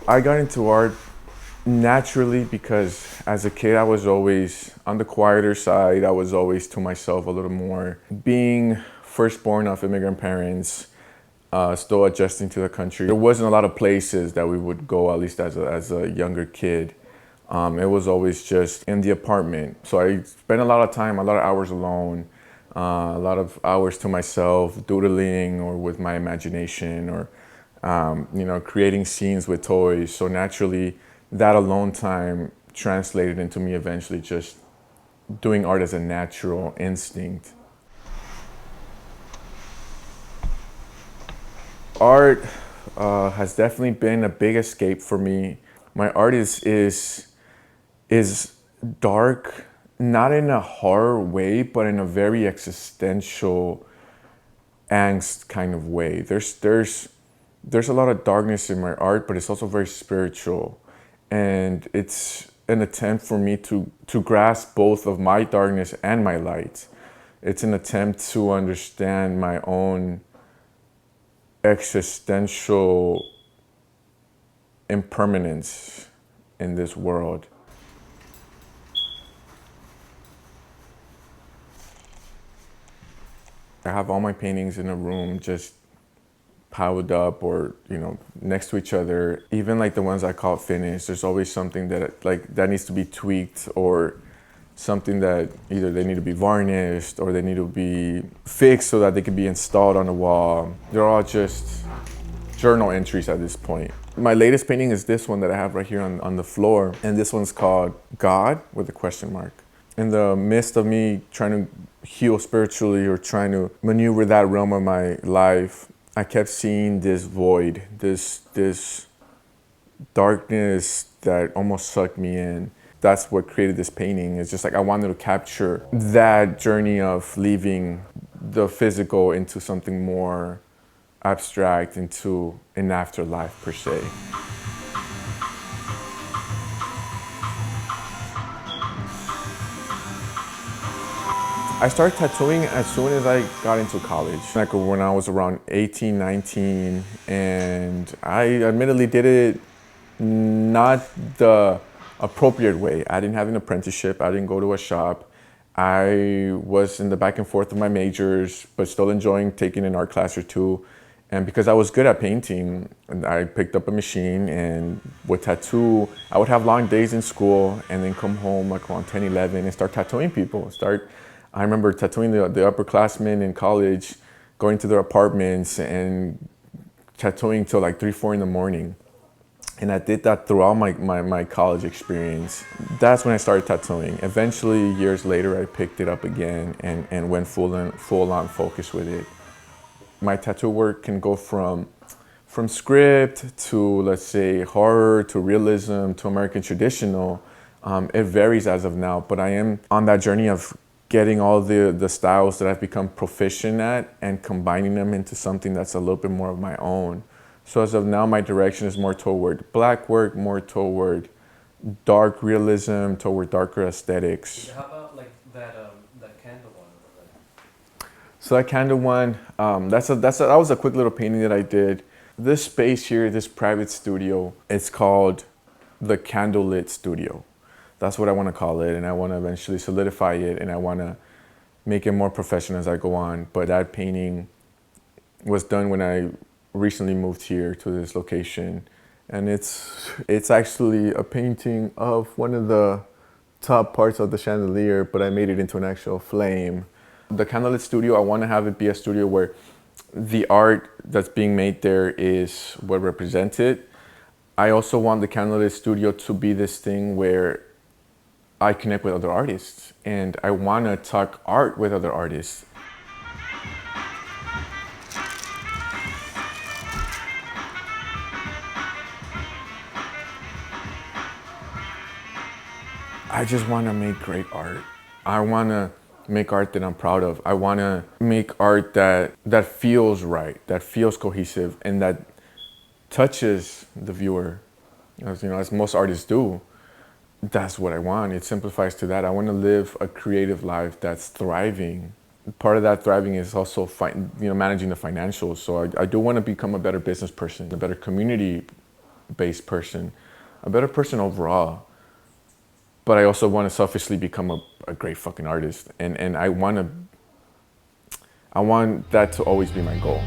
I got into art naturally because as a kid I was always on the quieter side. I was always to myself a little more. Being firstborn of immigrant parents, still adjusting to the country, there wasn't a lot of places that we would go, at least as a younger kid. It was always just in the apartment. So I spent a lot of time, a lot of hours alone, a lot of hours to myself, doodling or with my imagination, or creating scenes with toys. So naturally, that alone time translated into me eventually just doing art as a natural instinct. Art has definitely been a big escape for me. My art is dark, not in a horror way, but in a very existential angst kind of way. There's a lot of darkness in my art, but it's also very spiritual, and it's an attempt for me to grasp both of my darkness and my light. It's an attempt to understand my own existential impermanence in this world. I have all my paintings in a room just piled up, or next to each other. Even like the ones I call finished, there's always something that needs to be tweaked, or something that either they need to be varnished or they need to be fixed so that they can be installed on the wall. They're all just journal entries at this point. My latest painting is this one that I have right here on the floor, and this one's called God with a question mark. In the midst of me trying to heal spiritually or trying to maneuver that realm of my life, I kept seeing this void, this darkness that almost sucked me in. That's what created this painting. It's just like I wanted to capture that journey of leaving the physical into something more abstract, into an afterlife per se. I started tattooing as soon as I got into college, like when I was around 18, 19, and I admittedly did it not the appropriate way. I didn't have an apprenticeship, I didn't go to a shop. I was in the back and forth of my majors, but still enjoying taking an art class or two. And because I was good at painting, I picked up a machine and would tattoo. I would have long days in school and then come home like around 10, 11 and start tattooing people. I remember tattooing the upperclassmen in college, going to their apartments and tattooing till like 3, 4 in the morning. And I did that throughout my college experience. That's when I started tattooing. Eventually, years later, I picked it up again and went full on focus with it. My tattoo work can go from script to, let's say, horror to realism to American traditional. It varies as of now, but I am on that journey of getting all the styles that I've become proficient at and combining them into something that's a little bit more of my own. So as of now, my direction is more toward black work, more toward dark realism, toward darker aesthetics. How about like that candle one over there? So that candle one, that was a quick little painting that I did. This space here, this private studio, it's called the Candlelit Studio. That's what I want to call it, and I want to eventually solidify it, and I want to make it more professional as I go on. But that painting was done when I recently moved here to this location, and it's actually a painting of one of the top parts of the chandelier, but I made it into an actual flame. The Candlelit Studio, I want to have it be a studio where the art that's being made there is what represents it. I also want the Candlelit Studio to be this thing where I connect with other artists, and I want to talk art with other artists. I just want to make great art. I want to make art that I'm proud of. I want to make art that feels right, that feels cohesive, and that touches the viewer, as most artists do. That's what I want. It simplifies to that. I want to live a creative life that's thriving. Part of that thriving is also managing the financials. So I do want to become a better business person, a better community based person, a better person overall. But I also want to selfishly become a great fucking artist, and I want that to always be my goal.